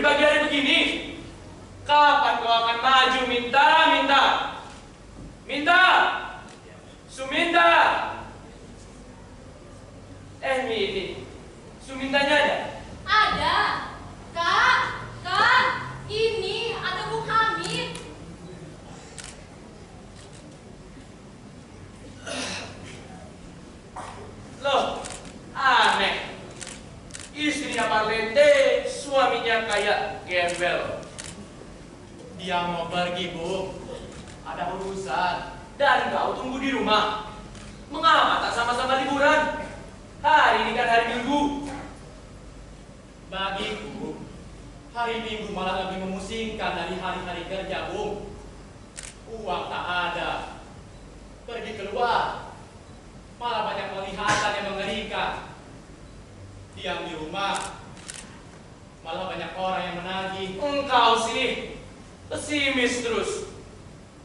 pagi hari begini? Kapan kau akan maju? Minta, minta. Minta. Suminta. Ini. Sumintanya ada? Ada. Kak, ini ada Bung Hamid. Loh, aneh. Istrinya Parlente, suaminya kayak gembel. Dia mau pergi, Bu. Ada urusan. Dan kau tunggu di rumah. Mengapa tak sama-sama liburan? Hari ini kan hari Minggu. Bagiku, hari Minggu malah lebih memusingkan dari hari-hari kerja, Bu. Uang tak ada. Pergi keluar, malah banyak penglihatan yang mengerikan. Diam di rumah, malah banyak orang yang menagih. Engkau sih, pesimis terus.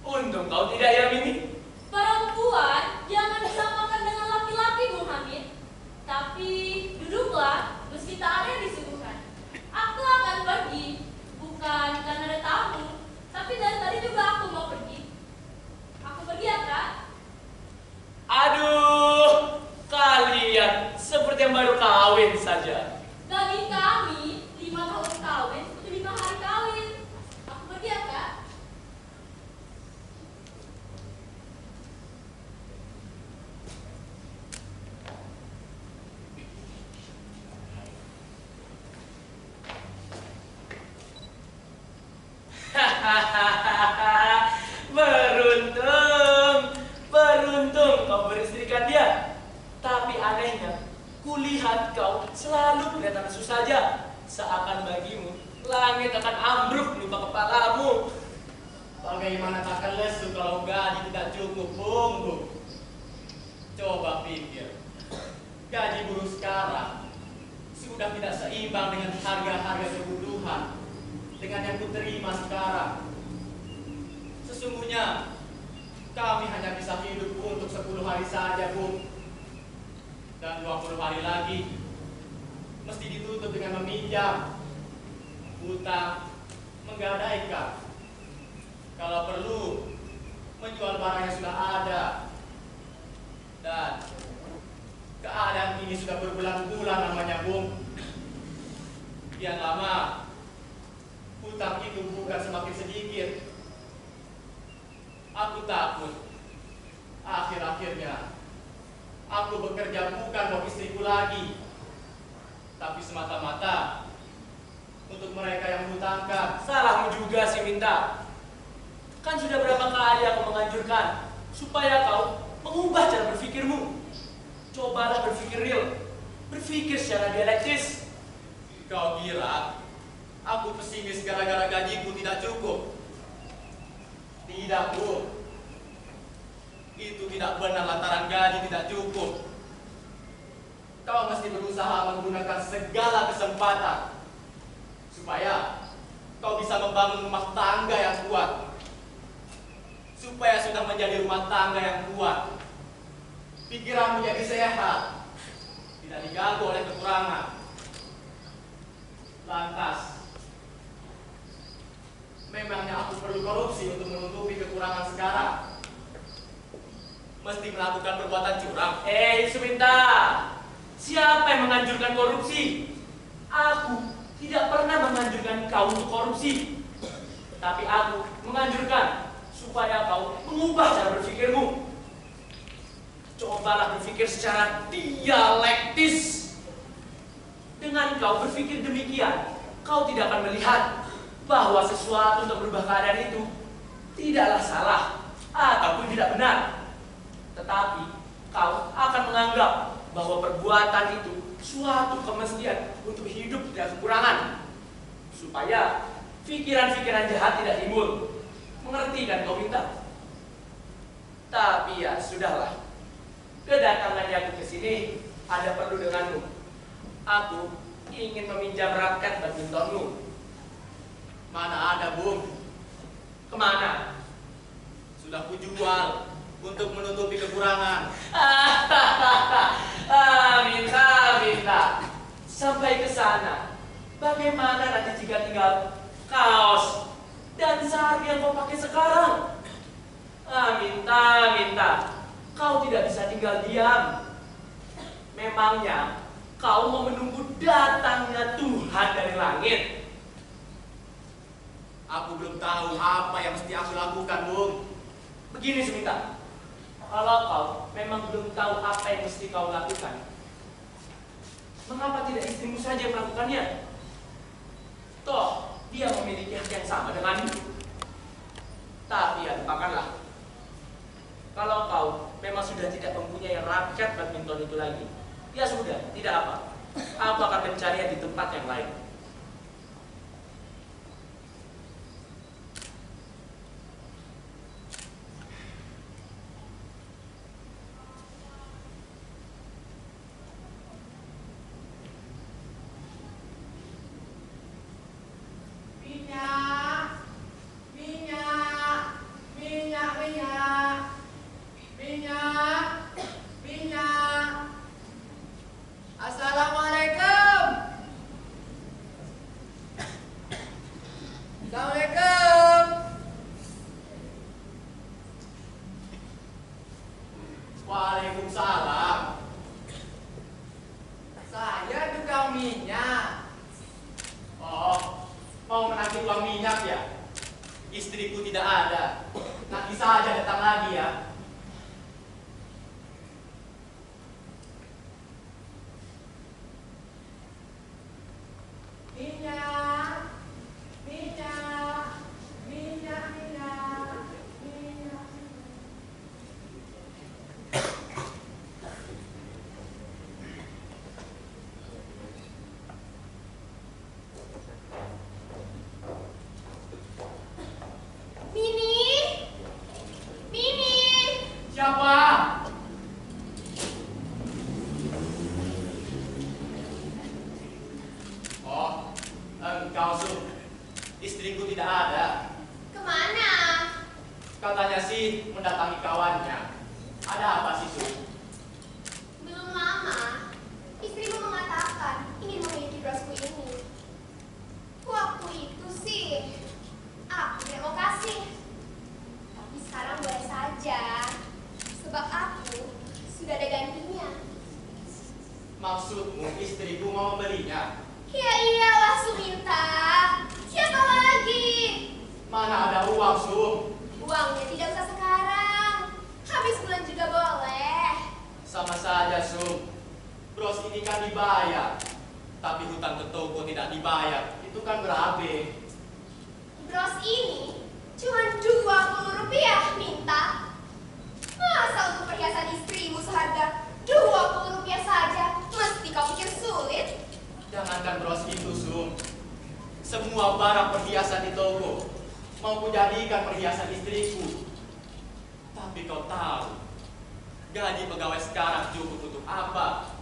Untung kau tidak yamini. Perempuan jangan disamakan dengan laki-laki, Bung Hamid. Tapi duduklah, meski tak ada yang disuguhkan. Aku akan pergi, bukan karena ada tamu, tapi dari tadi juga aku mau pergi. Aku pergi ya, Kak. Aduh, kalian seperti yang baru kawin saja. Bagi kami, 5 tahun kawin seperti 5 hari kawin. Aku pergi ya, Kak. Beruntung kau beristrikan dia. Tapi anehnya, kulihat kau selalu kelihatan lesu saja. Seakan bagimu, langit akan ambruk menimpa kepalamu. Bagaimana takkan lesu kalau gaji tidak cukup, Bung? Coba pikir, gaji buruh sekarang sudah tidak seimbang dengan harga-harga kebutuhan dengan yang kuterima sekarang. Sesungguhnya kami hanya bisa hidup untuk 10 hari saja, Bung. Dan 20 hari lagi mesti ditutup dengan meminjam, utang, menggadaikan. Kalau perlu, menjual barang yang sudah ada. Dan keadaan ini sudah berbulan-bulan namanya, Bung. Kian lama, hutang itu bukan semakin sedikit. Aku takut akhir-akhirnya aku bekerja bukan buat istriku lagi, tapi semata-mata untuk mereka yang hutangkan. Salahmu juga sih Minta. Kan sudah berapa kali aku menganjurkan supaya kau mengubah cara berpikirmu. Cobalah berpikir real, berpikir secara dialektis. Kau kira aku pesimis gara-gara gajiku tidak cukup? Tidak, Bu. Itu tidak benar lantaran gaji tidak cukup. Kau mesti berusaha menggunakan segala kesempatan supaya kau bisa membangun rumah tangga yang kuat. Supaya sudah menjadi rumah tangga yang kuat, pikiranmu jadi sehat, tidak diganggu oleh kekurangan. Lantas, memangnya aku perlu korupsi untuk menutupi kekurangan sekarang? Mesti melakukan perbuatan curang? Suminta, siapa yang menganjurkan korupsi? Aku tidak pernah menganjurkan kau untuk korupsi. Tapi aku menganjurkan supaya kau mengubah cara berpikirmu. Cobalah berpikir secara dialektis. Dengan kau berpikir demikian, kau tidak akan melihat bahwa sesuatu untuk berubah keadaan itu tidaklah salah ataupun tidak benar. Tetapi kau akan menganggap bahwa perbuatan itu suatu kemestian untuk hidup tidak kekurangan, supaya pikiran-pikiran jahat tidak timbul. Mengerti kan kau Minta? Tapi ya sudahlah. Kedatangannya aku ke sini ada perlu denganmu. Aku ingin meminjam raket badmintonmu. Mana ada, Bung? Kemana? Sudah kujual untuk menutupi kekurangan. Minta. Sampai ke sana. Bagaimana nanti jika tinggal kaos dan sarung yang kau pakai sekarang? Minta. Kau tidak bisa tinggal diam. Memangnya kau mau menunggu datangnya Tuhan dari langit? Aku belum tahu apa yang mesti aku lakukan, Bung. Begini Suminta, kalau kau memang belum tahu apa yang mesti kau lakukan, mengapa tidak istrimu saja yang melakukannya? Toh, dia memiliki hak yang sama denganmu. Tapi ya lupakanlah. Kalau kau memang sudah tidak mempunyai raket badminton itu lagi, ya sudah, tidak apa. Aku akan mencarinya di tempat yang lain. Waalaikumsalam. Saya tukang minyak. Oh, mau menagih uang minyak ya? Istriku tidak ada. Nanti saja datang lagi ya. Minyak, minyak, minyak, minyak, minyak. Mini, Siapa? Oh, engkau Su. Istriku tidak ada. kemana? Katanya sih mendatangi kawannya. Ada apa sih Su? Belum lama, istrimu mengatakan ingin memiliki brosku ini. Waktu itu sih, aku tidak mau kasih. Tapi sekarang boleh saja, sebab aku sudah ada gantinya. Maksudmu istriku mau membelinya? Ya iyalah Suminta, siapa lagi? Mana ada uang Su? Uangnya tidak usah sekarang, habis bulan juga boleh. Sama saja Su. Bros ini kan dibayar. Tapi hutang ke toko tidak dibayar. Itu kan berabe. Bros ini cuma Rp20 minta. Masa untuk perhiasan istrimu seharga Rp20 saja mesti kau pikir sulit? Jangankan bros itu Su. Semua barang perhiasan di toko mau kujadikan perhiasan istriku. Tapi kau tahu, gaji pegawai sekarang cukup untuk apa?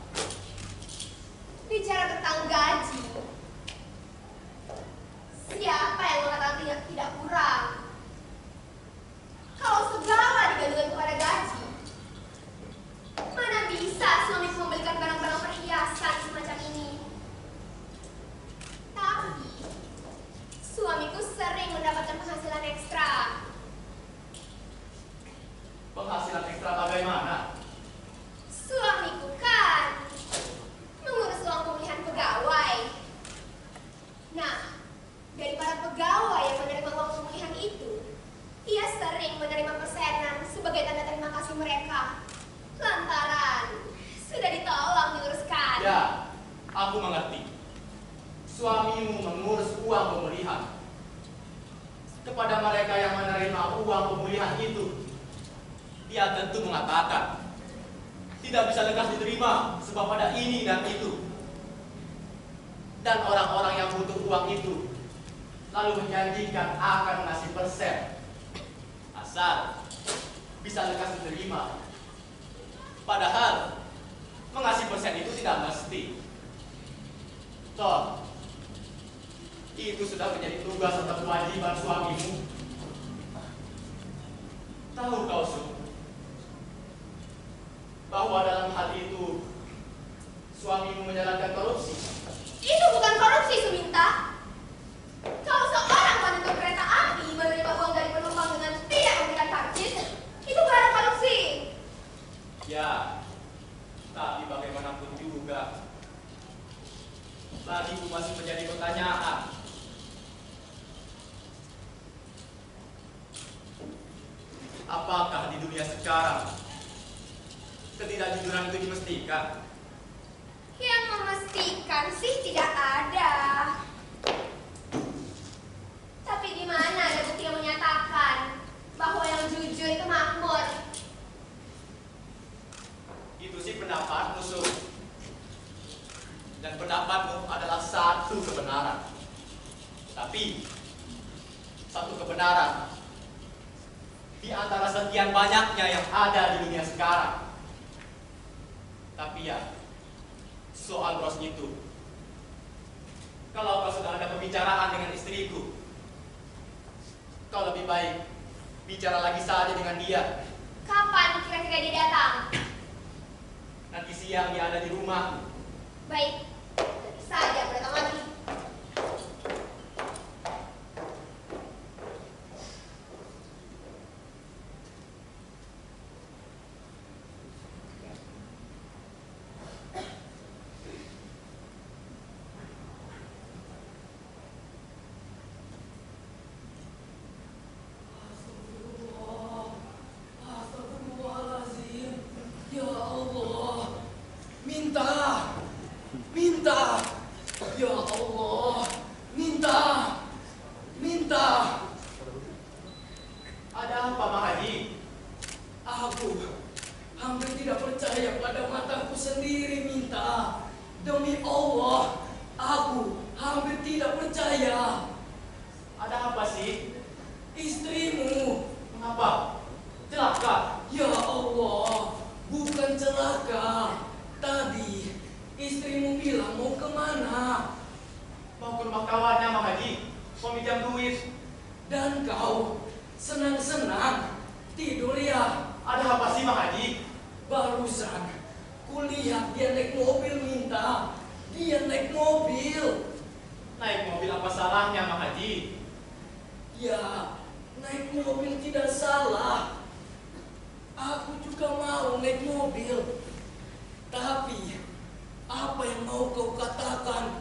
Bicara tentang gaji, siapa yang mengatakan tidak kurang? Kalau segala digantungkan kepada gaji, mana bisa suami membelikan barang-barang perhiasan semacam ini? Tapi, suamiku sering mendapatkan penghasilan ekstra. Penghasilan ekstra bagaimana? Suamiku kan mengurus uang pemulihan pegawai. Nah, dari para pegawai yang menerima uang pemulihan itu, ia sering menerima persenan sebagai tanda terima kasih mereka. Lantaran sudah ditolong diluruskan. Ya, aku mengerti. Suamimu mengurus uang pemulihan. Kepada mereka yang menerima uang pemulihan itu, dia tentu mengatakan tidak bisa lekas diterima sebab ada ini dan itu. Dan orang-orang yang butuh uang itu lalu menjanjikan akan mengasih persen asal bisa lekas diterima. Padahal mengasih persen itu tidak mesti. Toh, itu sudah menjadi tugas atau kewajiban suamimu. Tahu kau Su, bahwa dalam hal itu suamimu menjalankan korupsi? Itu bukan korupsi, Suminta. hatiku masih menjadi pertanyaan. Apakah di dunia sekarang ketidakjujuran itu dimestikan? Yang memastikan sih tidak ada. Tapi di mana ada bukti yang menyatakan bahwa yang jujur itu makmur? Itu sih pendapatmu, Su. Dan pendapatmu adalah satu kebenaran. Tapi satu kebenaran di antara sekian banyaknya yang ada di dunia sekarang. Tapi ya, soal bros itu, kalau kau sudah ada pembicaraan dengan istriku, kau lebih baik bicara lagi saja dengan dia. Kapan kira-kira dia datang? Nanti siang dia ada di rumah. Baik, nanti saja aku datang lagi. Astagfirullahaladzim. Ya Allah. Minta. Minta. Ya Allah. Minta. Minta. Ada apa, Mak Haji? Aku hampir tidak percaya pada mataku sendiri, Minta. Demi Allah, aku hampir tidak percaya. Ada apa sih? Istrimu, Mengapa? Celaka? ya Allah, bukan celaka. Tadi istrimu bilang mau kemana, Mau ke rumah kawannya, Mak Haji. Mau minjam duit. dan kau senang-senang tidur ya. Ada apa sih, Mak Haji? Barusan kulihat dia naik mobil, Minta. Dia naik mobil. Naik mobil apa salahnya, Mak Haji? Ya, naik mobil tidak salah. Aku juga mau naik mobil. Tapi, apa yang mau kau katakan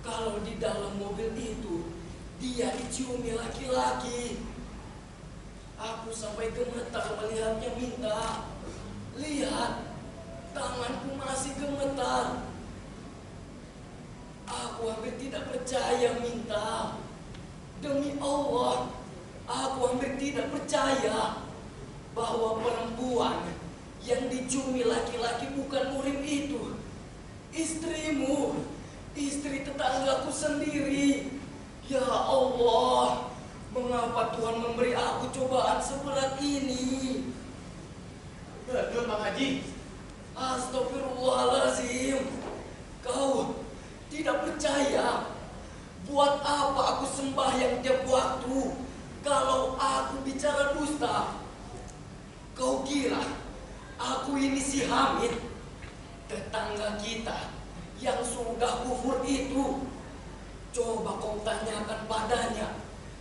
kalau di dalam mobil itu dia diciumi laki-laki? Aku sampai gemetar melihatnya, Minta. Lihat, tanganku masih gemetar. Aku hampir tidak percaya, Minta. Demi Allah, aku hampir tidak percaya bahwa perempuan yang diciumi laki-laki bukan murim itu. Istrimu, istri tetanggaku sendiri. Ya Allah, mengapa Tuhan memberi aku cobaan seberat ini? Betul, Mak Haji. Astagfirullahaladzim. Kau tidak percaya? Buat apa aku sembahyang tiap waktu kalau aku bicara dusta? Kau kira aku ini si Hamid, tetangga kita yang sudah kufur itu? Coba kau tanyakan padanya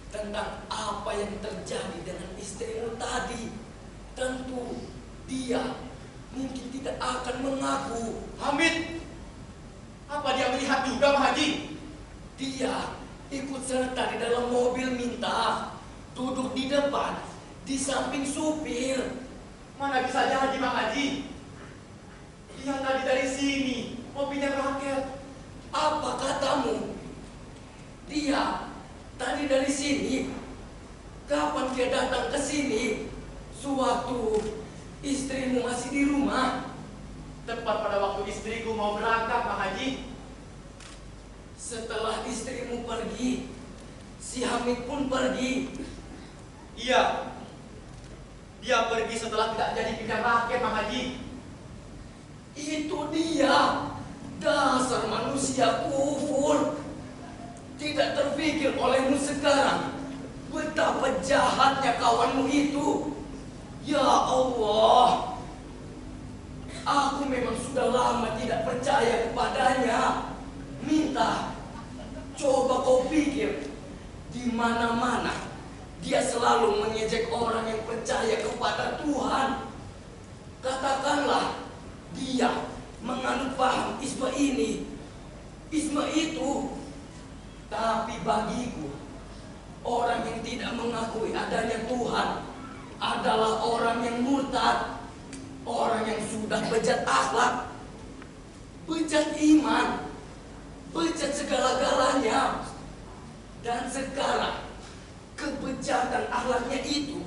tentang apa yang terjadi dengan istrimu tadi. Tentu dia mungkin tidak akan mengaku. Hamid, apa dia melihat juga, Mak Haji? Dia ikut serta di dalam mobil, Minta. Duduk di depan, di samping supir. Mana bisa jadi, Mak Haji? Dia tadi dari sini mau pinjam raket. Apa katamu? Dia tadi dari sini. Kapan dia datang ke sini? Sewaktu istrimu masih di rumah. Tepat pada waktu istriku mau berangkat, Mak Haji. Setelah istrimu pergi, si Hamid pun pergi. Iya. Dia pergi setelah tidak jadi pinjam raket, Mak Haji. Itu dia, dasar manusia kufur. Tidak terpikir olehmu sekarang betapa jahatnya kawanmu itu. Ya Allah, aku memang sudah lama tidak percaya kepadanya. Minta, coba kau pikir, di mana-mana dia selalu mengejek orang yang percaya kepada Tuhan. Katakanlah dia menganut paham Isma ini, Isma itu. orang yang tidak mengakui adanya Tuhan adalah orang yang murtad, orang yang sudah bejat akhlak, bejat iman, bejat segala-galanya. Dan sekarang kebejatan akhlaknya itu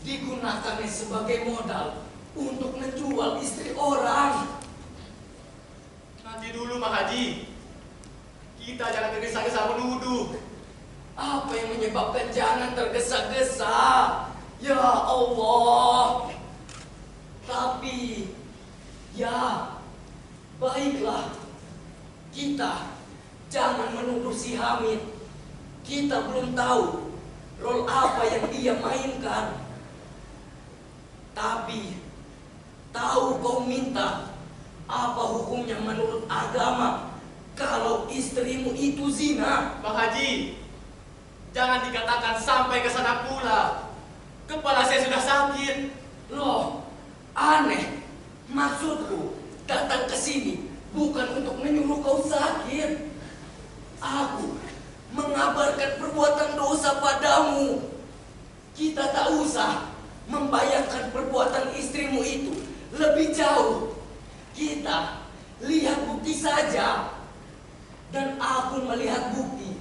digunakannya sebagai modal untuk menjual istri orang. Nanti dulu Mang Haji, kita jangan tergesa-gesa menuduh. Apa yang menyebabkan jangan tergesa-gesa? Ya Allah. Tapi ya baiklah, kita jangan menuduh si Hamid. Kita belum tahu role apa yang dia mainkan. Tapi tahu kau minta apa hukumnya menurut agama kalau istrimu itu zina? Mang Haji, jangan dikatakan sampai ke sana pula. Kepala saya sudah sakit. Loh, aneh. Maksudku datang ke sini bukan untuk menyuruh kau sakit. Aku mengabarkan perbuatan dosa padamu. Kita tak usah membayangkan perbuatan istrimu itu lebih jauh. Kita lihat bukti saja. Dan aku melihat bukti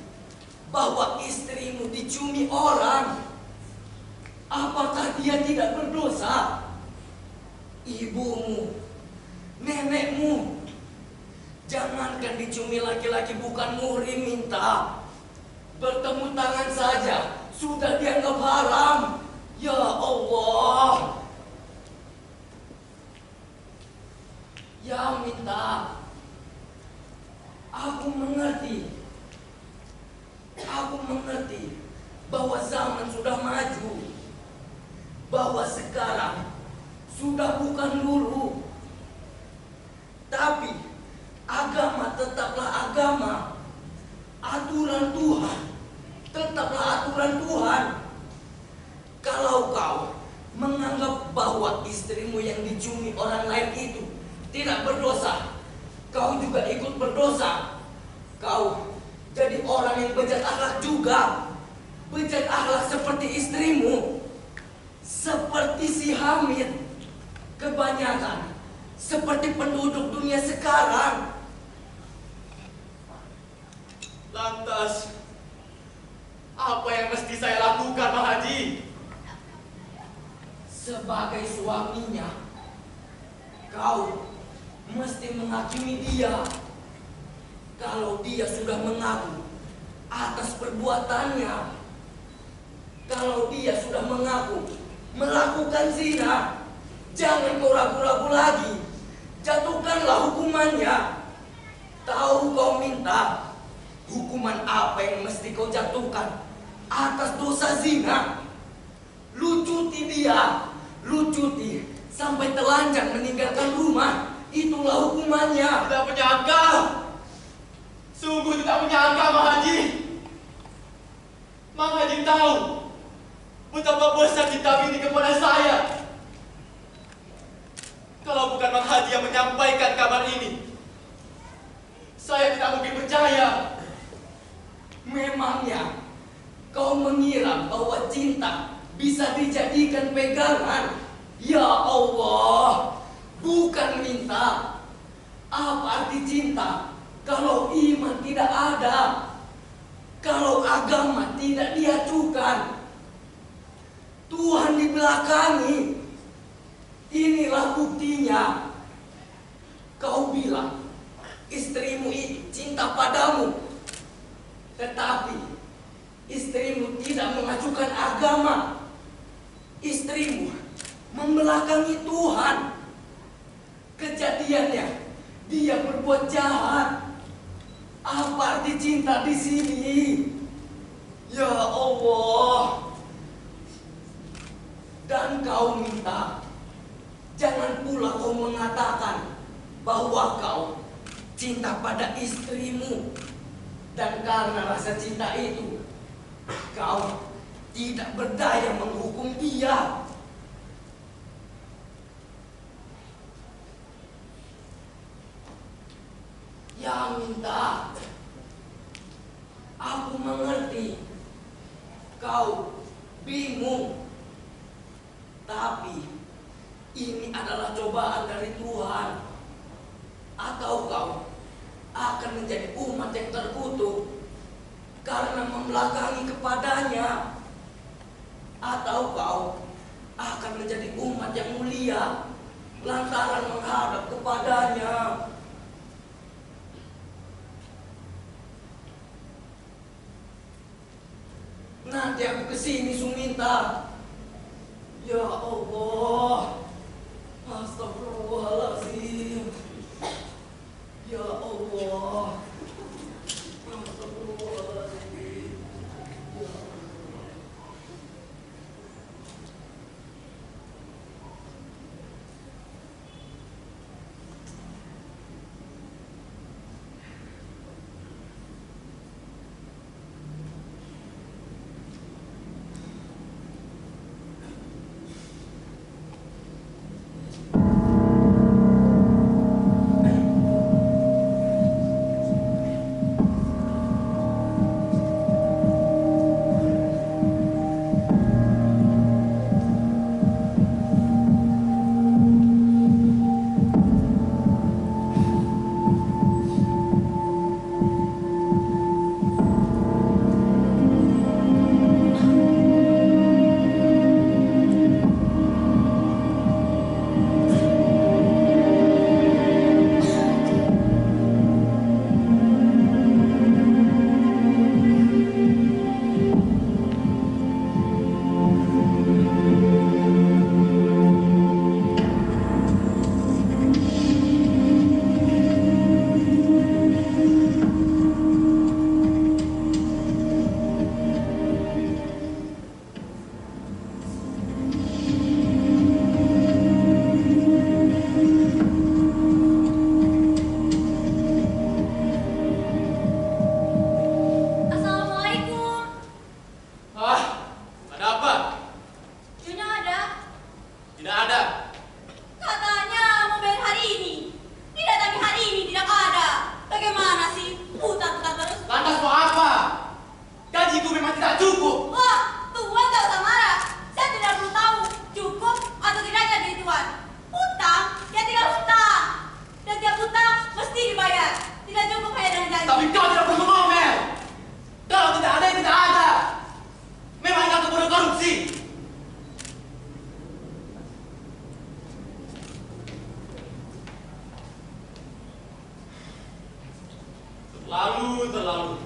bahwa istrimu diciumi orang. Apakah dia tidak berdosa? Ibumu, nenekmu, jangankan diciumi laki-laki bukan muhrim minta. Bertemu tangan saja sudah dianggap haram. Ya Allah. Ya minta. Aku mengerti bahwa zaman sudah maju, bahwa sekarang sudah bukan dulu. Tapi agama tetaplah agama. Aturan Tuhan tetaplah aturan Tuhan. Kalau kau menganggap bahwa istrimu yang diciumi orang lain itu tidak berdosa, kau juga ikut berdosa. Kau jadi orang yang bejat akhlak juga. Bejat akhlak seperti istrimu, seperti si Hamid. Kebanyakan seperti penduduk dunia sekarang. Lantas, apa yang mesti saya lakukan, Mang Haji? Sebagai suaminya, kau mesti menghakimi dia. Kalau dia sudah mengaku atas perbuatannya, kalau dia sudah mengaku melakukan zina, jangan kau ragu-ragu lagi. Jatuhkanlah hukumannya. Tahu kau minta hukuman apa yang mesti kau jatuhkan atas dosa zina? Lucuti dia, lucuti sampai telanjang meninggalkan rumah. Itulah hukumannya. Tidak menyangka. Sungguh tidak menyangka, Mang Haji. Mang Haji tahu betapa besar cinta ini kepada saya. Kalau bukan Mang Haji yang menyampaikan kabar ini, saya tidak mungkin percaya. Memangnya kau mengira bahwa cinta bisa dijadikan pegangan? Ya Allah, bukan minta. Apa arti cinta kalau iman tidak ada? Kalau agama tidak diacukan? Tuhan dibelakangi. Inilah buktinya. Kau bilang istrimu itu cinta padamu, tetapi istrimu tidak mengacukan agama. Istrimu membelakangi Tuhan. Kejadiannya dia berbuat jahat. Apa arti cinta di sini? Ya Allah. Dan kau minta, jangan pula kau mengatakan bahwa kau cinta pada istrimu. Dan karena rasa cinta itu, kau tidak berdaya menghukum dia. Ya minta, aku mengerti kau bingung. Tapi ini adalah cobaan dari Tuhan. Atau kau akan menjadi umat yang terkutuk karena membelakangi kepadanya, atau kau akan menjadi umat yang mulia lantaran menghadap kepadanya. Nanti aku kesini Suminta. Ya Allah, astagfirullahaladzim. Ya Allah, astagfirullahaladzim. Ya Allah. Terlalu.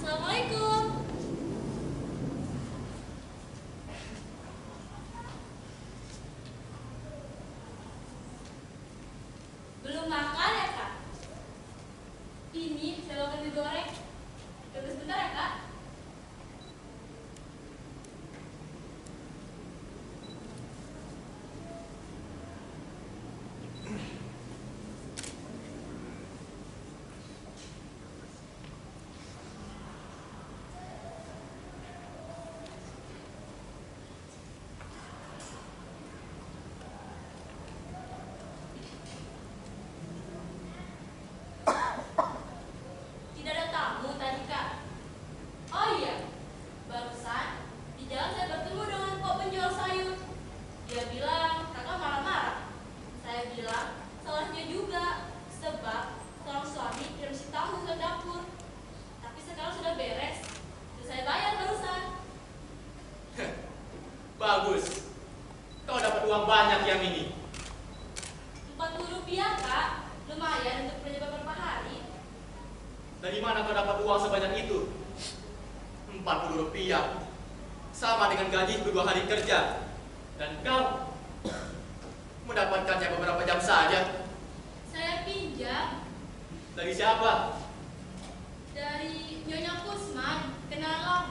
Assalamualaikum. Belum makan ya, Kak? Ini saya akan digoreng. Tunggu sebentar ya, Kak. Tidak ada tamu tadi, Kak. Oh iya, barusan di jalan saya bertemu dengan Pak penjual sayur. Dia bilang kakak marah-marah. Saya bilang salahnya juga, sebab seorang suami tidak mesti tahu ke dapur. Tapi sekarang sudah beres, sudah saya bayar barusan. Bagus. Kau dapat uang banyak yang ini. Rp40, Kak. Lumayan untuk kerja beberapa hari. Dari mana kau dapat uang sebanyak itu? Rp40. Sama dengan gaji kedua hari kerja. Dan kau mendapatkannya beberapa jam saja. Saya pinjam Dari siapa? dari Nyonya Kusman, kenalan lama.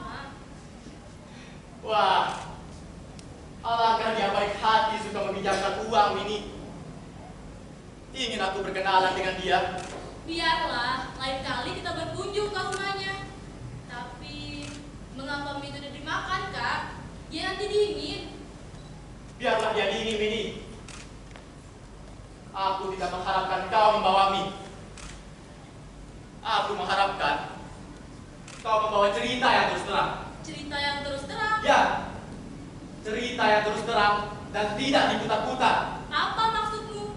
membawa cerita yang terus terang. Cerita yang terus terang. Ya, cerita yang terus terang dan tidak diputar-putar. Apa maksudmu?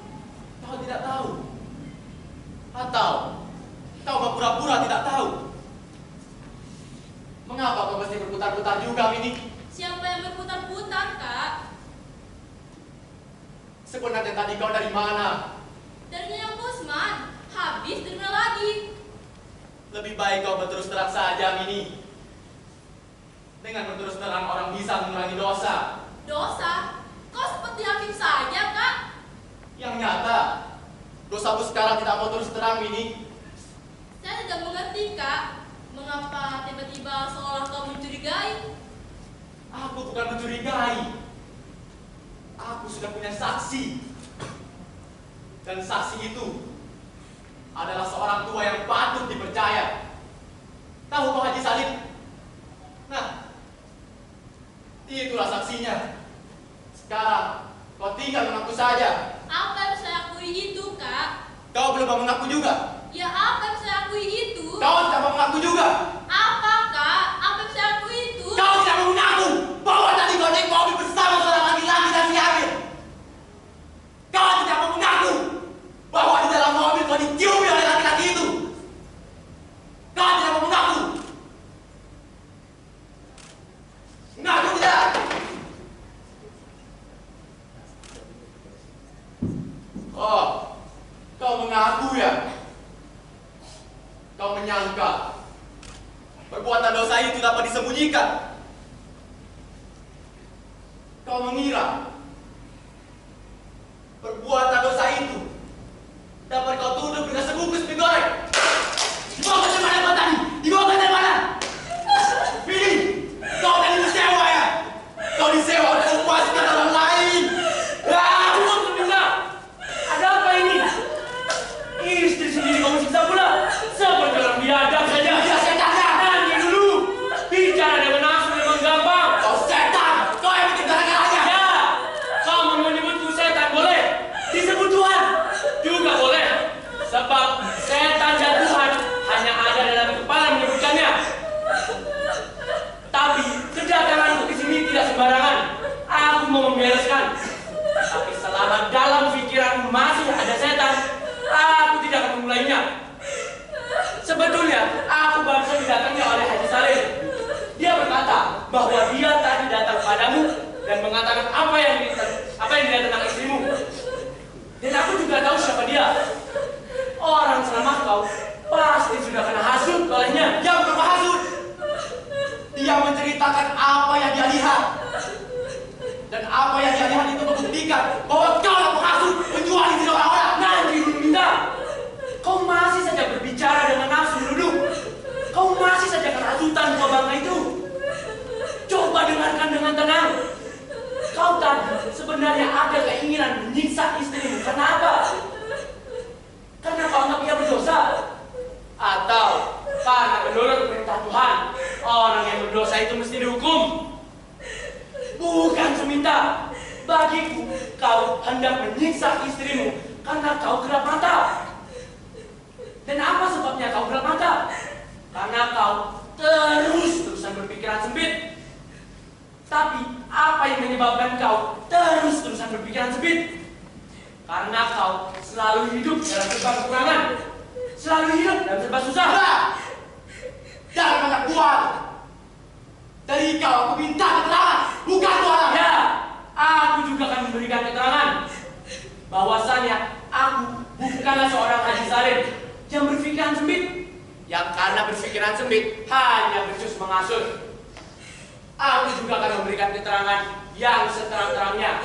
Kau tidak tahu? Atau kau berpura-pura tidak tahu? Mengapa kau mesti berputar-putar juga, Mini? Siapa yang berputar-putar, Kak? Sebenarnya tadi kau dari mana? Dari yang Bosman. Habis dari mana lagi? Lebih baik kau berterus terang saja, Mini. Dengan berterus terang orang bisa mengurangi dosa. Dosa? Kau seperti hakim saja, Kak. Yang nyata, dosamu sekarang tidak mau terus terang, Mini. Saya tidak mengerti, Kak. Mengapa tiba-tiba seolah kau mencurigai? Aku bukan mencurigai. Aku sudah punya saksi. Dan saksi itu adalah seorang tua yang patut dipercaya. Tahu kau Haji Salim? Nah, itulah saksinya. Sekarang kau tinggal mengaku saja. Apa yang saya akui itu, Kak? Kau belum mau mengaku juga. Ya, apa yang saya akui itu? Kau tidak mau mengaku juga. Apa, Kak? Apa yang saya akui itu? Kau tidak mau mengaku bahwa tadi kau naik mobil bersama seorang laki-laki dan si Amir. Kau tidak mau mengaku bahwa di dalam mobil kau diciumi oleh laki-laki itu. Kau tidak mau mengaku. Mengaku tidak? Oh, kau mengaku ya? Kau menyangka perbuatan dosa itu dapat disembunyikan. Kau mengira perbuatan dosa itu dapat kau tutup dengan sebungkus mie goreng. Dibawa ke mana kau tadi? Dibawa ke mana? Pilih, kau tadi disewa ya? Kau disewa untuk memuaskan orang lain. Tunggu sebentar. Ada apa ini? Istri sendiri kamu siksa pula. Seperti orang biadab saja. Dia setannya. Nanti dulu. Bicara dengan nafsu memang gampang. Kau setan. Kau yang bikin gara-garanya. Ya, kamu menyebutku setan boleh. Disebut Tuhan juga boleh. Sebab setan dan Tuhan hanya ada dalam kepala menyebutkannya. Tapi kedatanganku ke sini tidak sembarangan. Aku mau membereskan. Tapi selama dalam pikiranmu masih ada setan, aku tidak akan memulainya. Sebetulnya aku baru saja didatangi oleh Haji Salim. Dia berkata bahwa dia tadi datang padamu dan mengatakan apa yang dia tentang istrimu. Dan aku juga tahu siapa dia. Orang selama kau pasti sudah kena hasut olehnya. Yang bermaksud dia menceritakan apa yang dia lihat. Dan apa yang dia lihat itu membuktikan bahwa kau yang menghasut menjual istri orang-orang. Nanti dulu minta. Kau masih saja berbicara dengan nafsu menuduh. Kau masih saja kena hasutan tua bangka itu. Coba dengarkan dengan tenang. Kau tadi sebenarnya ada keinginan menyiksa istrimu. Kenapa? Karena kau anggap ia berdosa. Atau karena menurut perintah Tuhan, orang yang berdosa itu mesti dihukum. Bukan Suminta. Bagiku, kau hendak menyiksa istrimu karena kau gelap mata. Dan apa sebabnya kau gelap mata? Karena kau terus-terusan berpikiran sempit. Tapi apa yang menyebabkan kau terus-terusan berpikiran sempit? Karena kau selalu hidup dalam serba kekurangan. Selalu hidup dalam serba susah. Jangan banyak buat. Dari kau aku minta keterangan, bukan orang. Ya, aku juga akan memberikan keterangan bahwasannya aku bukanlah seorang Haji Salim yang berpikiran sempit, yang karena berpikiran sempit hanya becus menghasut. Aku juga akan memberikan keterangan yang seterang-terangnya,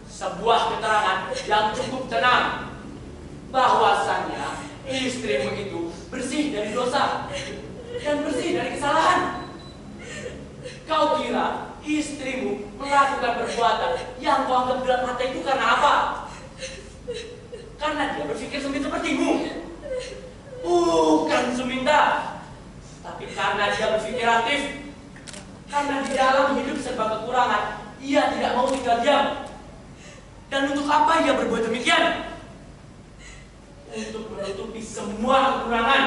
sebuah keterangan yang cukup tenang bahwasannya istrimu itu bersih dari dosa dan bersih dari kesalahan. Kau kira istrimu melakukan perbuatan yang kau anggap gelap mata itu karena apa? Karena dia berpikir sempit sepertimu. Bukan Suminta, tapi karena dia berpikir aktif. Karena di dalam hidup serba kekurangan, ia tidak mau tinggal diam. Dan untuk apa ia berbuat demikian? Untuk menutupi semua kekurangan,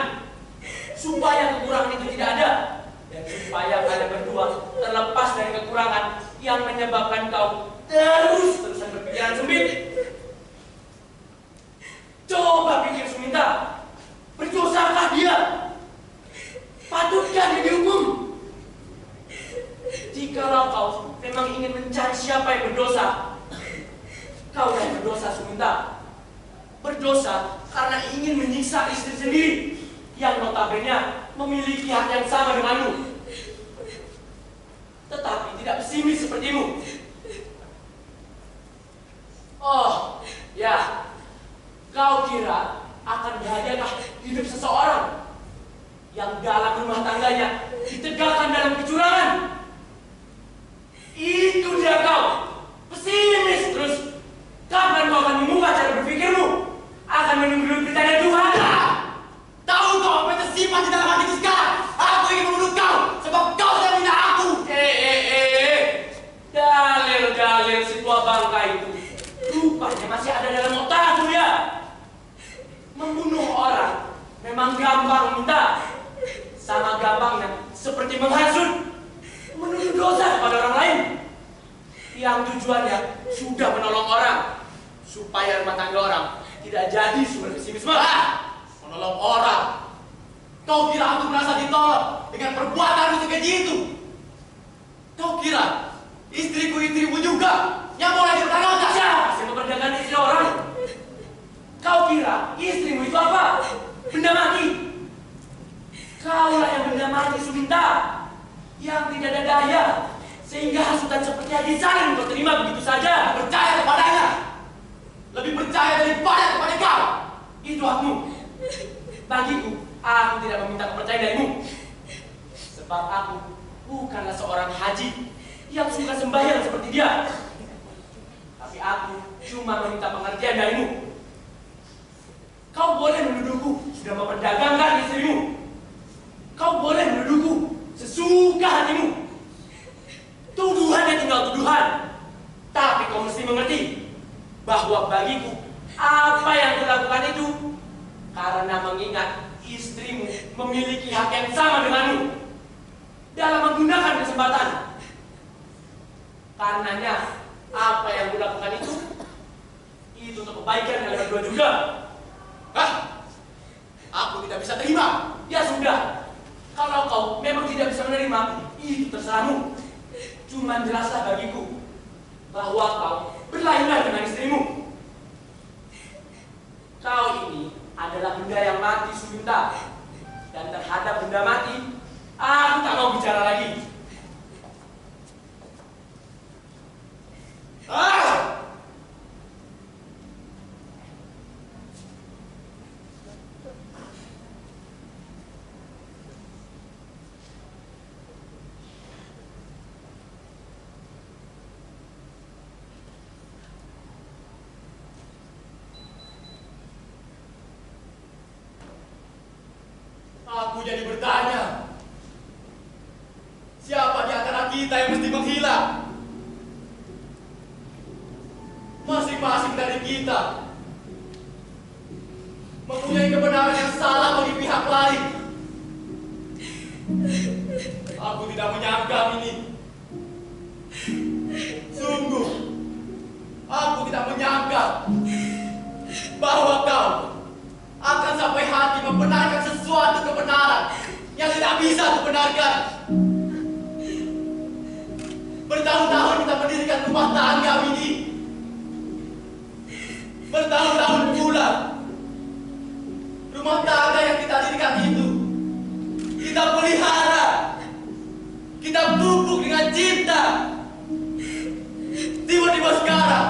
supaya kekurangan itu tidak ada, dan supaya kalian berdua terlepas dari kekurangan yang menyebabkan kau terus-terusan berpikiran sempit. Coba pikir Suminta, berdosakah dia? Patutkah dia dihukum? Jikalau kau memang ingin mencari siapa yang berdosa, kau yang berdosa Suminta. Berdosa karena ingin menyiksa istri sendiri yang notabene memiliki hak yang sama denganmu, tetapi tidak pesimis sepertimu. Oh, ya, kau kira akan bahagiakah hidup seseorang yang dalam rumah tangganya ditegakkan dalam kecurangan? Itu dia kau, pesimis terus. Kapan kau akan membuka cara berpikirmu? Akan menunggu pertanyaan Tuhan. Tahu kau apa yang tersimpan di dalam hatiku sekarang? Aku ingin membunuh kau sebab kau sudah menghina aku. Dalil-dalil si tua bangka itu rupanya masih ada dalam otakku ya. Membunuh orang memang gampang minta, sama gampangnya seperti menghasut, menuduh dosa kepada orang lain yang tujuannya sudah menolong orang supaya rumah tangga orang tidak jadi sumber pesimisme. Menolong orang? Kau kira aku merasa ditolong dengan perbuatanmu sekeji itu? Kau kira istriku-istrimu juga yang boleh dipertanyakan? Siapa yang memperdagangkan istri orang? Kau kira istrimu itu apa? Benda mati? Kaulah yang benda mati Suminta, yang tidak ada daya, sehingga hasutan seperti Haji Salim kau terima begitu saja. Percaya kepadanya, lebih percaya daripada kepada kau. Itu hakmu. Bagiku, aku tidak meminta kepercayaan darimu, sebab aku bukanlah seorang haji yang suka sembahyang seperti dia. Tapi aku cuma meminta pengertian darimu. Kau boleh menuduhku sudah memperdagangkan istrimu. Kau boleh menuduhku sesuka hatimu. Tuduhannya tinggal tuduhan. Tapi kau mesti mengerti bahwa bagiku apa yang kulakukan itu karena mengingat istrimu memiliki hak yang sama denganmu dalam menggunakan kesempatan. Karenanya apa yang kulakukan itu untuk kebaikan kalian berdua juga. Aku tidak bisa terima. Ya sudah, kalau kau memang tidak bisa menerima, itu terserahmu. Cuman jelaslah bagiku bahwa kau berlainan dengan istrimu. Kau ini adalah benda yang mati Suminta, dan terhadap benda mati, aku tak mau bicara lagi. Aku jadi bertanya, siapa di antara kita yang mesti menghilang? Masing-masing dari kita mempunyai kebenaran yang salah bagi pihak lain. Aku tidak menyangka ini. Sungguh, aku tidak menyangka bahwa kau akan sampai hati membenarkan sesuatu kebenaran yang tidak bisa dibenarkan. Bertahun-tahun kita mendirikan rumah tangga ini. Bertahun-tahun pula rumah tangga yang kita dirikan itu kita pelihara, kita pupuk dengan cinta. Tiba-tiba sekarang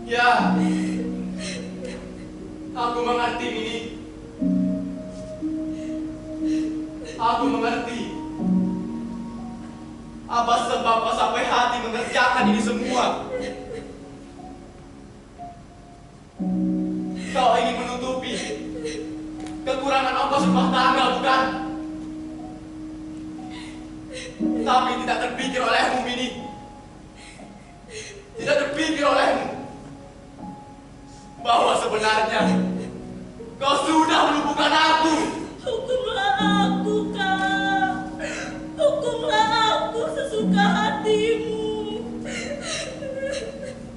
ya, aku mengerti ini. Aku mengerti apa sebab kau sampai hati mengerjakan ini semua. Kau ingin menutupi kekurangan ongkos rumah tangga, bukan? Tapi tidak terpikir olehmu, Mini. Tidak terpikir olehmu sebenarnya. Kau sudah melumpuhkan aku. Hukumlah aku, Kak. Hukumlah aku sesuka hatimu.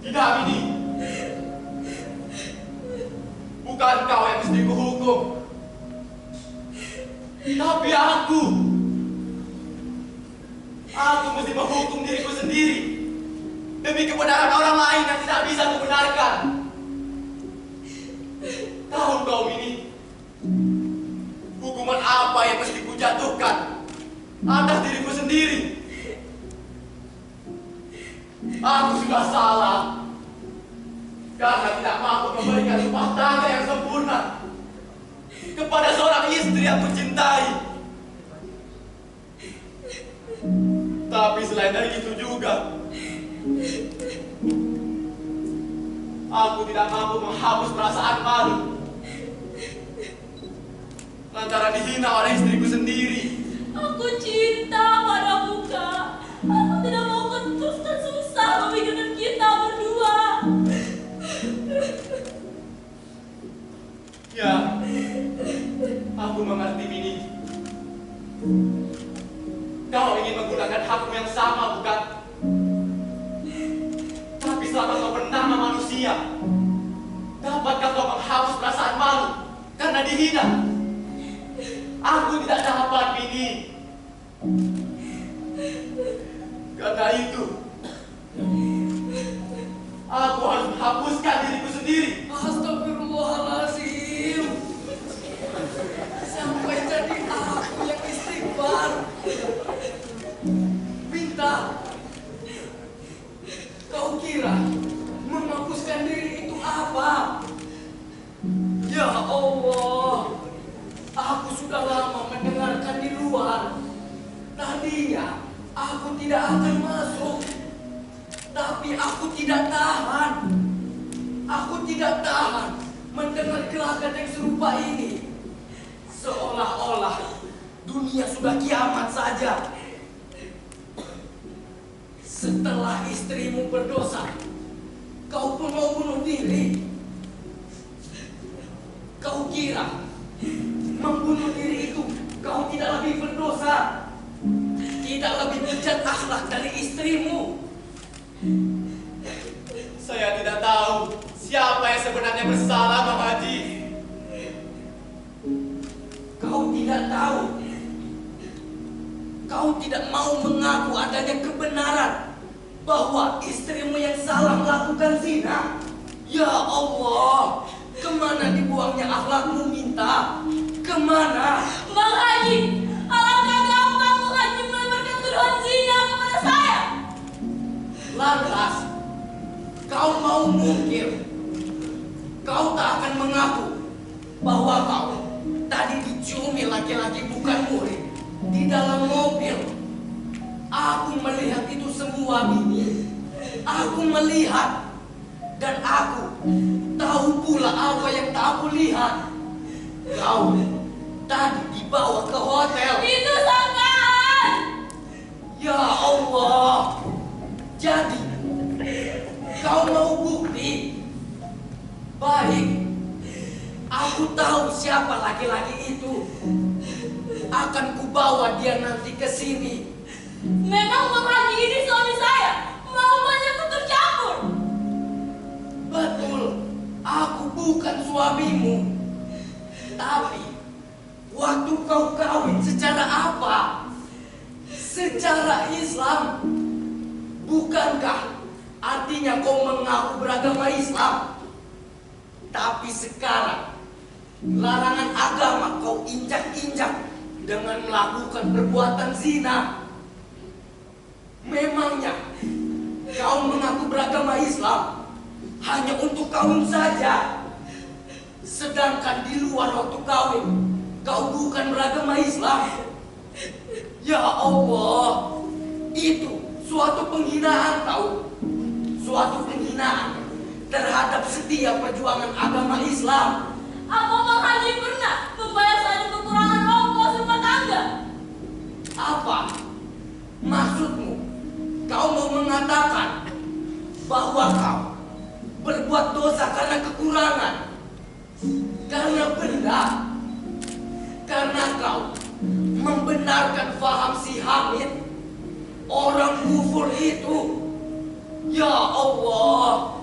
Tidak, Mini. Bukan kau yang mesti kuhukum, tapi aku. Aku mesti menghukum diriku sendiri demi kebenaran orang lain yang tidak bisa kubenarkan. Tahu kau ini, hukuman apa yang mesti kujatuhkan atas diriku sendiri? Aku sudah salah karena tidak mampu memberikan rumah tangga yang sempurna kepada seorang istri yang kucintai. Tapi selain dari itu juga, aku tidak mampu menghapus perasaan malu lantaran dihina oleh istriku sendiri. Aku cinta padamu, Kak. Aku tidak mau teruskan susah memikirkan kita berdua. Ya, aku mengerti, Mini. Kau ingin menggunakan hakmu yang sama, bukan? Tapi selama kau bernama manusia, dapatkah kau menghapus perasaan malu karena dihina? Aku tidak dapat, Mini. Karena itu, aku harus menghapuskan diriku sendiri. Astagfirullahaladzim. Sampai jadi aku yang istighfar. Minta. Kau kira menghapuskan diri itu apa? Ya Allah. Aku sudah lama mendengarkan di luar. Tadinya aku tidak akan masuk. Tapi aku tidak tahan. Aku tidak tahan mendengar gelagat yang serupa ini. Seolah-olah dunia sudah kiamat saja. Setelah istrimu berdosa, kau pun mau bunuh diri. Kau kira membunuh diri itu kau tidak lebih berdosa, tidak lebih bejat akhlak dari istrimu. Saya tidak tahu siapa yang sebenarnya bersalah, Bang Haji. Kau tidak tahu. Kau tidak mau mengaku adanya kebenaran bahwa istrimu yang salah melakukan zina. Ya Allah, kemana dibuangnya akhlakmu, Minta? Kemana? Bang Haji, alangkah gampang Bang Haji melebarkan tuduhan zina kepada saya. Lantas, kau mau mungkir? Kau tak akan mengaku bahwa kau tadi diciumi laki-laki bukan murid di dalam mobil. Aku melihat itu semua, Mini. Aku melihat. Dan aku tahu pula apa yang tak aku lihat. Kau tadi dibawa ke hotel. Itu sangkaan. Ya Allah. Jadi, kau mau bukti? Baik. Aku tahu siapa laki-laki itu. Akan kubawa dia nanti ke sini. Memang Bang Haji ini suami saya. Mau banyak ikut campur. Betul, aku bukan suamimu. Tapi, waktu kau kawin secara apa? Secara Islam. Bukankah artinya kau mengaku beragama Islam? Tapi sekarang, larangan agama kau injak-injak dengan melakukan perbuatan zina. Memangnya kau mengaku beragama Islam hanya untuk kawin saja, sedangkan di luar waktu kawin kau bukan beragama Islam. Ya Allah, itu suatu penghinaan tahu, suatu penghinaan terhadap setiap perjuangan agama Islam. Apa Bang Haji pernah membayar saya kekurangan ongkos rumah tangga? Apa maksudmu? Kau mau mengatakan bahwa kau berbuat dosa karena kekurangan? Karena benda. Karena kau membenarkan faham si Hamid, orang kufur itu. Ya Allah,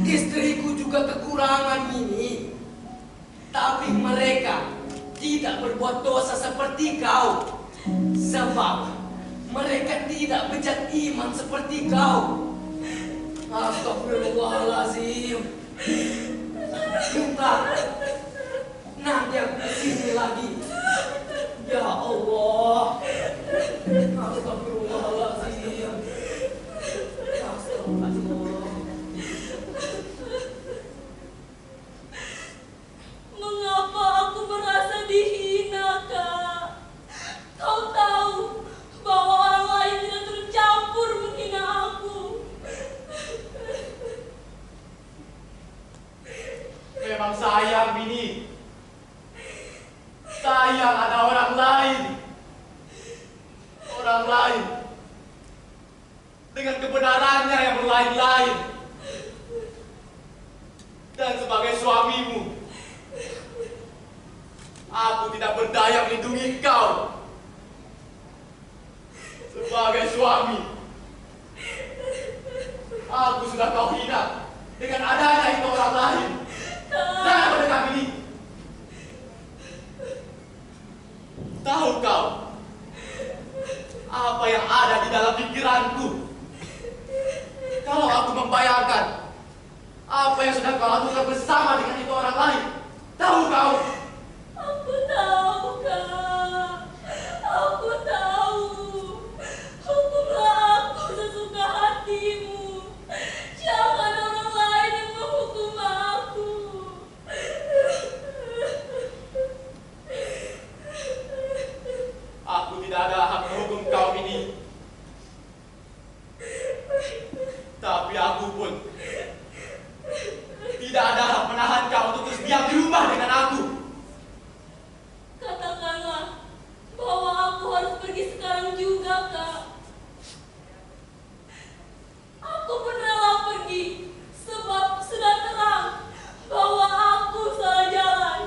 istriku juga kekurangan ini. Tapi mereka tidak berbuat dosa seperti kau. Sebab mereka tidak bejat iman seperti kau. Astagfirullahaladzim. Minta nanti aku kesini lagi. Ya Allah. Astagfirullahaladzim. Astagfirullah. Mengapa aku merasa dihina, Kak? Kau tahu bahwa orang lain tidak tercampur menghina aku. Memang sayang, Bini. Sayang ada orang lain. Orang lain. Dengan kebenarannya yang berlain-lain. Dan sebagai suamimu, aku tidak berdaya melindungi kau. Sebagai suami, aku sudah kau hina dengan adanya itu orang lain. Jangan mendekat ini. Tahu kau apa yang ada di dalam pikiranku? Kalau aku membayangkan apa yang sudah kau lakukan bersama dengan itu orang lain. Tahu kau? Aku tahu, Kak. Aku tahu. Hukumlah aku sesuka hatimu. Jangan orang lain yang menghukum aku. Aku tidak ada hak menghukum kau ini. Tapi aku pun tidak ada hak menahan kau untuk terus diam di rumah dengan aku. Katakanlah bahwa aku harus pergi sekarang juga, Kak. Aku pun rela pergi sebab sudah terang bahwa aku salah jalan.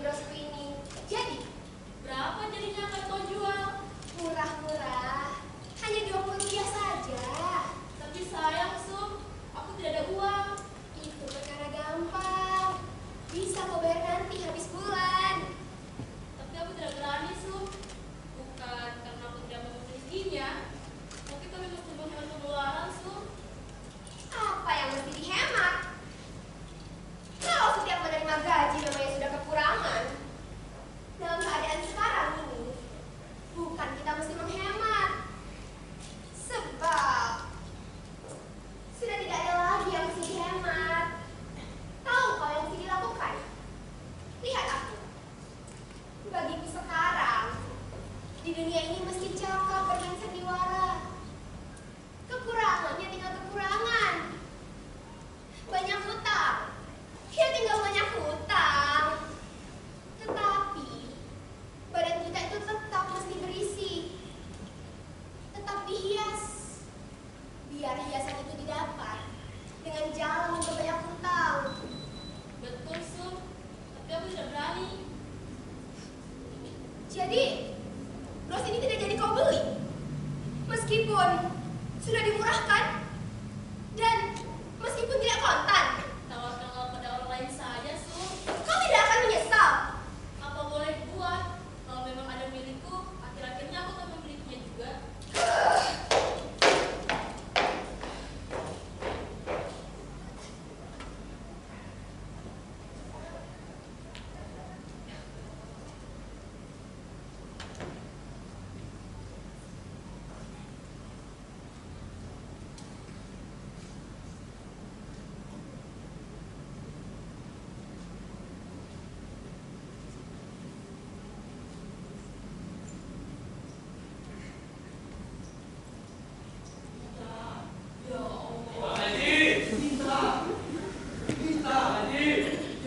brosur ini. Jadi, Berapa jadinya akan kau jual? murah-murah. Hanya Rp20 saja. Tapi sayang, Sum. Aku tidak ada uang. Itu perkara gampang. Bisa kau bayar nanti habis bulan. Tapi aku tidak berani, Sum. Bukan karena aku tidak mau memilikinya. Tapi kami mesti menghemat pengeluaran, Sum. Apa yang mesti dihemat? Kalau setiap menerima gaji namanya sudah kekurangan. Dalam keadaan sekarang ini, bukan kita mesti menghemat. Sebab sudah tidak ada lagi yang mesti dihemat. Tahu kau yang mesti dilakukan? Lihat aku. Bagiku sekarang, di dunia ini mesti cakap dengan sandiwara. Kekurangannya tinggal kekurangan. Banyak hutang, ya tinggal banyak hutang. Tetapi badan kita itu tetap mesti berisi, tetap dihias. Biar hiasan itu didapat dengan jalan memperbanyak hutang. Betul, Sum. Tapi aku tidak berani. Jadi, bros ini tidak jadi kau beli, meskipun sudah dimurahkan dan meskipun tidak kontan. Tawarkanlah pada orang lain saja, Sum. Kau tidak akan menyesal. Apa boleh buat? Kalau memang ada milikku, akhir-akhirnya aku akan memilikinya juga. Bang Haji, Minta. Bang Haji,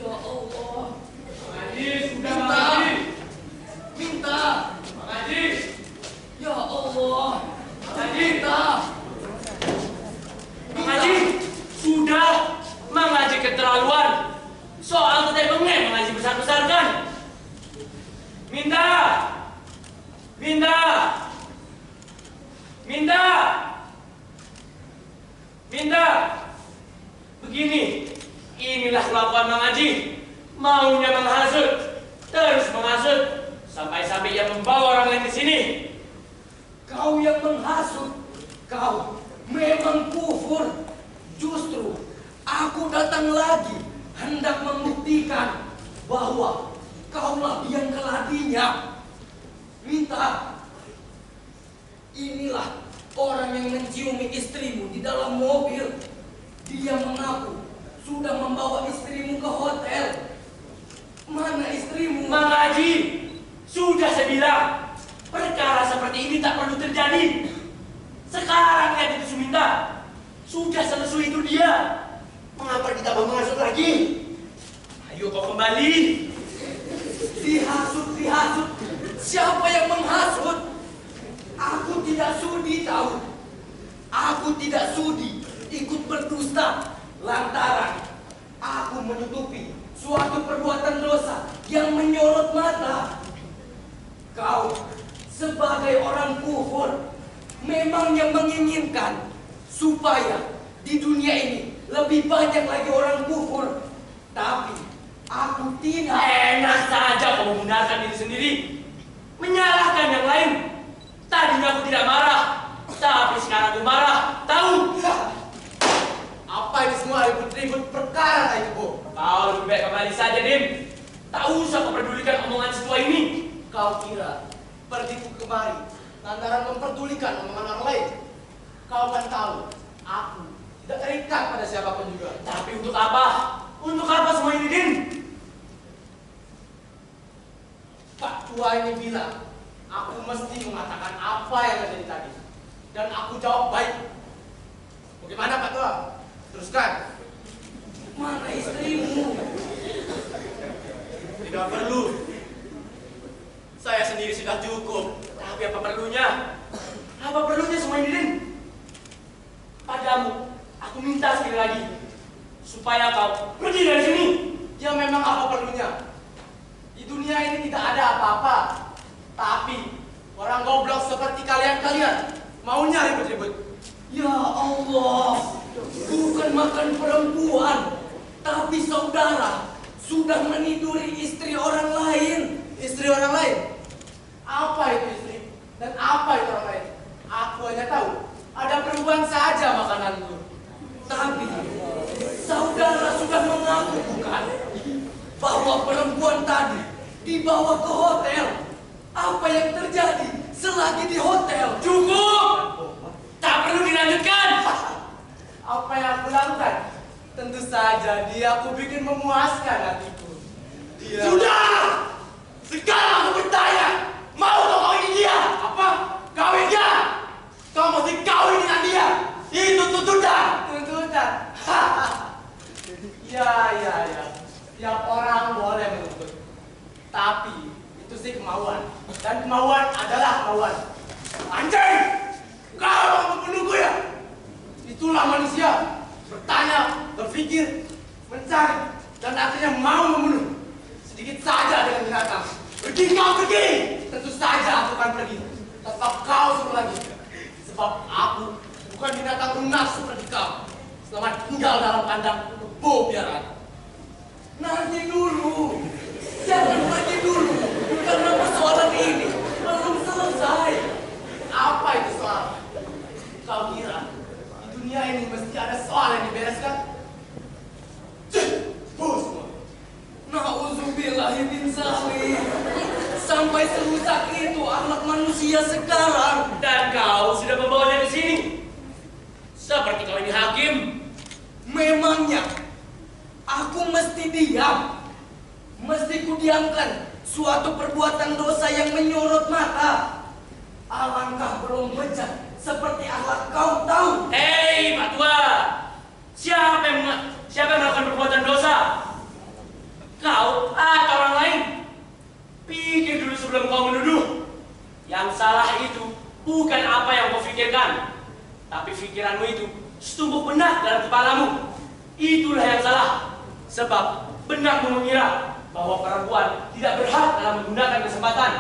Ya Allah. Bang Haji, sudah Bang Haji, Minta. Bang Haji, Ya Allah. Bang Haji, Minta. Bang Haji, sudah. Bang Haji keterlaluan. Soal teteh bengek Bang Haji besar-besarkan. Minta, minta, minta, minta. Begini, inilah kelakuan Bang Haji. Maunya menghasut, terus menghasut, sampai-sampai ia membawa orang lain ke sini. Kau yang menghasut. Kau memang kufur. Justru aku datang lagi hendak membuktikan bahwa kaulah yang keladinya. Minta. Inilah orang yang menciumi istrimu di dalam mobil. Dia mengaku sudah membawa istrimu ke hotel. Mana istrimu? Bang Haji, sudah saya bilang, perkara seperti ini tak perlu terjadi. Sekarang lihat itu Suminta, sudah selesai itu dia. Mengapa kita menghasut lagi? Ayo kau kembali. Dihasut. Siapa yang menghasut? Aku tidak sudi tahu. Aku tidak sudi ikut berdusta lantaran aku menutupi suatu perbuatan dosa yang menyorot mata. Kau sebagai orang kufur memangnya menginginkan supaya di dunia ini lebih banyak lagi orang kufur. Tapi aku tidak. Enak saja kau membenarkan diri sendiri, menyalahkan yang lain. Tadinya aku tidak marah, tapi sekarang aku marah. Tahu? Apa ini semua ribut-ribut perkara itu, Bu? Kau lebih baik kembali saja, Dim. Tak usah kau pedulikan omongan setua ini. Kau kira pergiku kemari lantaran memperdulikan omongan orang lain? Kau kan tahu, aku tidak terikat pada siapapun juga. Tapi untuk apa? Untuk apa semua ini, Dim? Pak Tua ini bilang, aku mesti mengatakan apa yang terjadi tadi. Dan aku jawab baik. Bagaimana Pak Tua? Teruskan. Mana istrimu? Tidak perlu. Saya sendiri sudah cukup. Tapi apa perlunya? Apa perlunya semua ini, Dim? Padamu, aku minta sekali lagi supaya kau pergi dari sini. Ya memang apa perlunya? Itu goblok seperti kalian-kalian maunya ribut-ribut. Ya Allah, bukan makan perempuan, tapi saudara sudah meniduri istri orang lain. Istri orang lain? Apa itu istri? Dan apa itu orang lain? Aku hanya tahu ada perempuan saja makananku. Tapi saudara sudah mengaku bukan bahwa perempuan tadi dibawa ke hotel. Apa yang terjadi selagi di hotel? Cukup! Tak perlu dilanjutkan. Apa yang aku lakukan? Tentu saja dia aku bikin memuaskan hatiku. Dia... Sudah! Sekarang aku bertanya, mau kau kawin dia? Apa? Kawin dia! Kau mesti kawin dengan dia. Itu tuntutan. Tuntutan. Ya. Tiap orang boleh menuntut. Tapi itu sih kemauan. Dan kemauan adalah kemauan. Anjing! Kau membunuhku ya? Itulah manusia. Bertanya, berpikir, mencari, dan akhirnya mau membunuh. Sedikit saja dengan binatang. Pergi kau pergi! Tentu saja aku akan pergi. Tetap kau suruh lagi. Sebab aku bukan binatang lunak seperti kau. Selamat tinggal dalam kandang kebo biaran. Nanti dulu, jangan pergi dulu, karena persoalan ini belum selesai. Apa itu soal? Kau kira di dunia ini mesti ada soal yang dibereskan? Bos. Nauzubillahi min zalik. Sampai serusak itu akhlak manusia sekarang. Dan kau sudah membawanya ke sini. Seperti kau ini hakim. Memangnya aku mesti diam? Mesti kudiamkan suatu perbuatan dosa yang menyorot mata? Alangkah belum bejat seperti akhlak kau tahu. Hei Pak Tua, siapa yang melakukan perbuatan dosa? Kau atau orang lain? Pikir dulu sebelum kau menuduh. Yang salah itu bukan apa yang kau pikirkan, tapi pikiranmu itu setumpuk benak dalam kepalamu. Itulah yang salah. Sebab benakmu mengira bahwa perempuan tidak berhak dalam menggunakan kesempatan.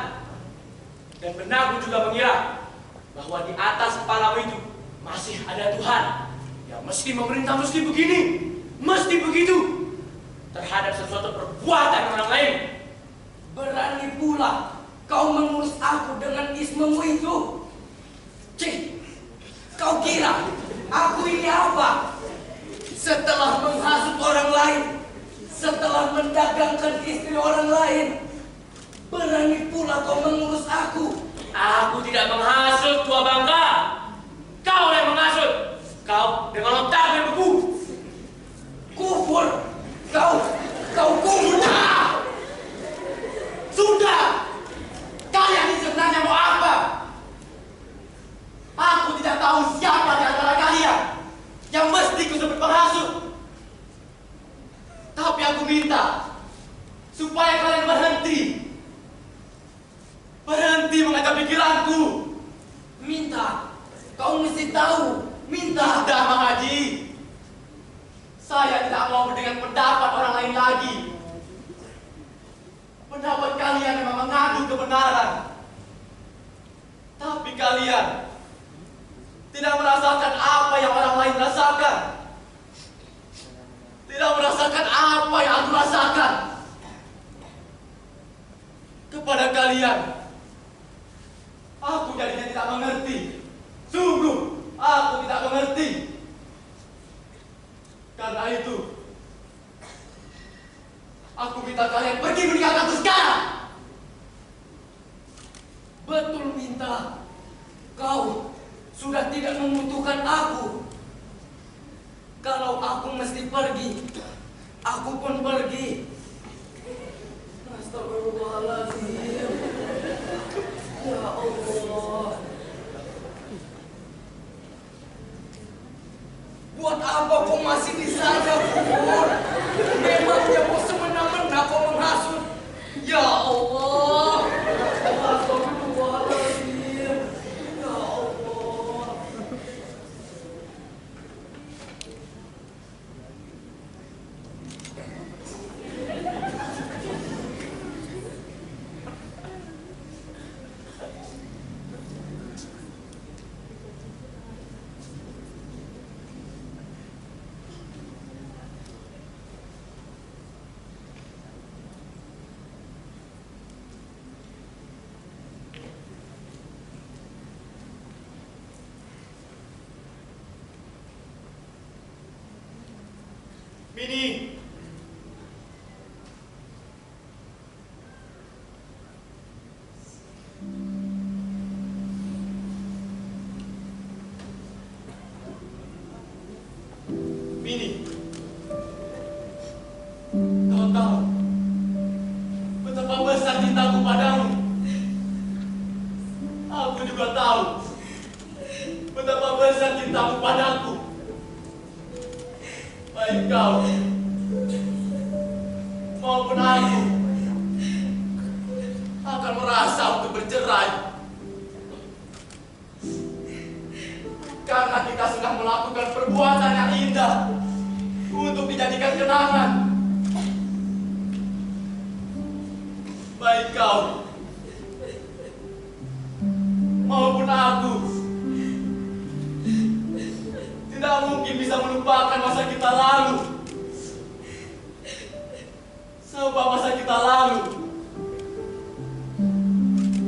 Dan benakmu juga mengira bahwa di atas kepalamu itu masih ada Tuhan yang mesti memerintah, mesti begini, mesti begitu terhadap sesuatu perbuatan orang lain. Berani pula kau mengurus aku dengan ismemu itu. Cih, kau kira aku ini apa? Setelah menghasut orang lain, setelah mendagangkan istri orang lain, berani pula kau mengurus aku. Aku tidak menghasut tua bangka. Kau yang menghasut. Kau dengan otak yang beku. Kufur. Kau kufur. Sudah! Kalian ini sebenarnya mau apa? Aku tidak tahu siapa di antara kalian yang mesti kusebut penghasut. Tapi aku minta supaya kalian berhenti mengajar pikiranku. Minta. Kau mesti tahu. Minta. Sudah, Mang Haji. Saya tidak mau mendengar pendapat orang lain lagi. Pendapat kalian memang mengandung kebenaran. Tapi kalian tidak merasakan apa yang orang lain rasakan. Tidak merasakan apa yang aku rasakan. Kepada kalian, aku jadinya tidak mengerti. Sungguh, aku tidak mengerti. Karena itu, aku minta kalian pergi meninggalkanku sekarang. Betul minta. Kau sudah tidak membutuhkan aku. Kalau aku mesti pergi, aku pun pergi. Astagfirullahaladzim. Ya Allah. Buat apa kau masih di sana, Kufur? Memangnya mau semena-mena kau menghasut? Ya Allah. Astagfirullahaladzim. Ya Allah. Mini. Mini. Kau tahu betapa besar cintaku padamu. Aku juga tahu betapa besar cintamu padaku. Baik kau maupun aku akan merasa untuk bercerai karena kita sedang melakukan perbuatan yang indah untuk dijadikan kenangan. Baik kau maupun aku tidak mungkin bisa melupakan masa kita lalu. Sebab masa kita lalu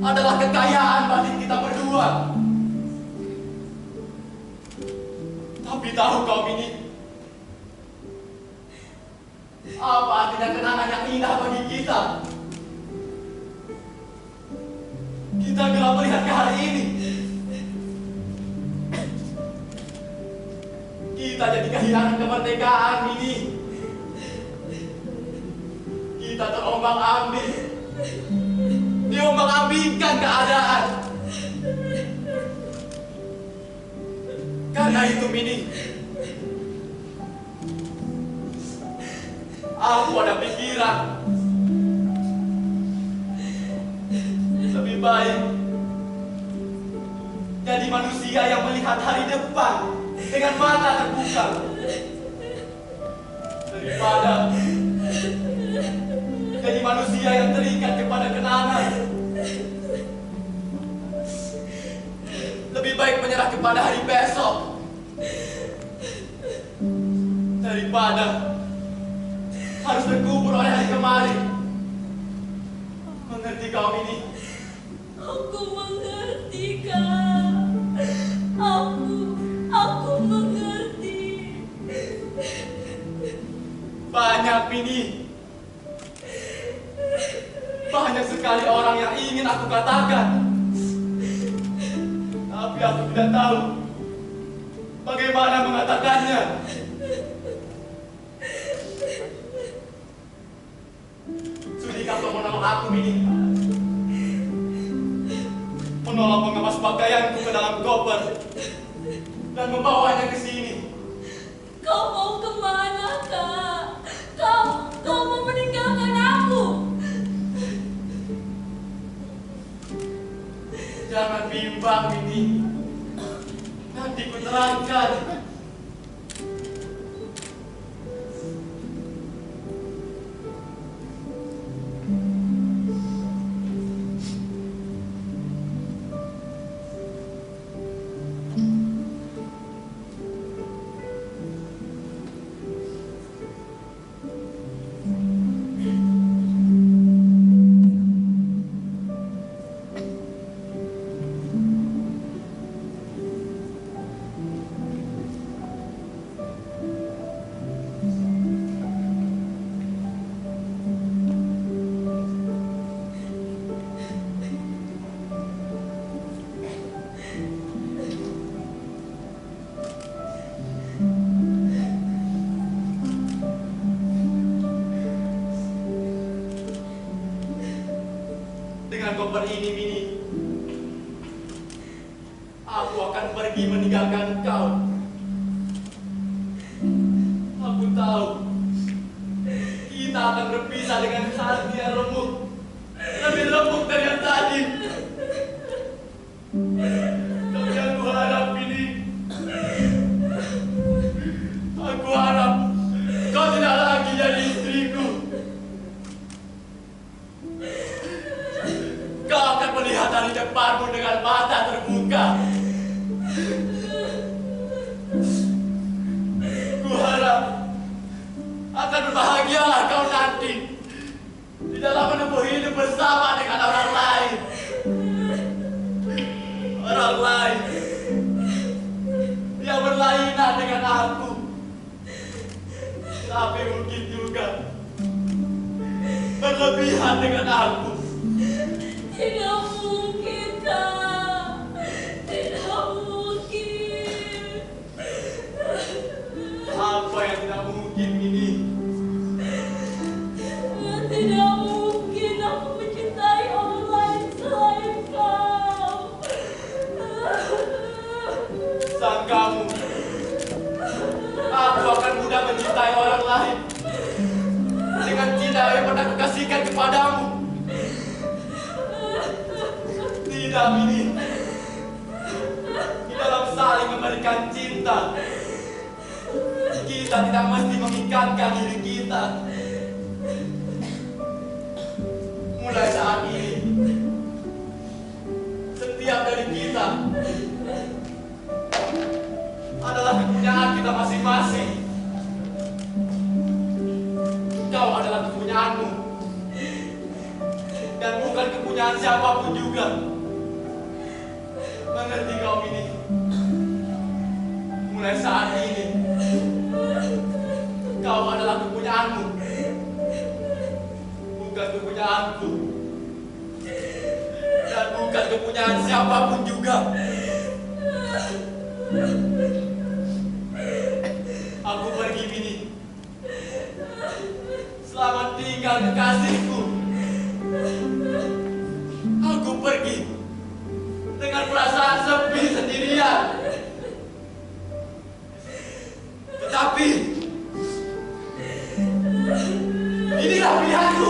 adalah kekayaan batin kita berdua. Tapi tahu kau Mini, apa artinya kenangan yang indah bagi kita? Kita gelap melihat ke hari ini. Kita jadi kehilangan kemerdekaan Mini. Kita terombang-ambing, diombang-ambingkan keadaan. Karena itu Mini, aku ada pikiran lebih baik jadi manusia yang melihat hari depan dengan mata terbuka daripada jadi manusia yang terikat kepada kenangan. Lebih baik menyerah kepada hari besok daripada harus terkubur oleh hari kemarin. Mengerti kau ini? Aku mengerti, Kak. Aku mengerti. Banyak ini. Banyak sekali orang yang ingin aku katakan. Tapi aku tidak tahu bagaimana mengatakannya. Sudikah kau menolong aku, Mini? Menolong mengemas pakaianku ke dalam koper dan membawanya ke sini. Kau mau kemana, Kak? Kau mau meninggalkan aku? Jangan bimbang, Mini. Nanti ku terangkan. Dengan koper ini, Mini, aku akan pergi meninggalkan kau. Aku tahu kita akan berpisah dengan hati yang remuk, lebih remuk dari yang tadi. Tapi aku harap, Mini, aku harap kau tidak lagi jadi istriku. Kau akan melihat hari depanmu dengan mata terbuka. Ku harap akan berbahagialah kau nanti di dalam menempuh hidup bersama dengan orang lain. Orang lain yang berlainan dengan aku. Tapi berlebihan dengan aku. Tidak mungkin, Kak. Tidak mungkin. Apa yang tidak mungkin ini? Tidak mungkin aku mencintai orang lain selain kau. Sangkamu, aku akan mudah mencintai orang lain dengan cinta yang pernah kukasihkan kepadamu. Tidak, Mini. Di dalam saling memberikan cinta, kita tidak mesti mengikatkan diri kita. Mulai saat ini, setiap dari kita adalah kepunyaan kita masing-masing. Kau adalah kepunyaanmu, dan bukan kepunyaan siapapun juga. Mengerti kau ini? Mulai saat ini, kau adalah kepunyaanmu, bukan kepunyaanku, dan bukan kepunyaan siapapun juga. Aku pergi, Mini. Selamat tinggal kekasihku. Aku pergi dengan perasaan sepi sendirian. Tetapi inilah pilihanku.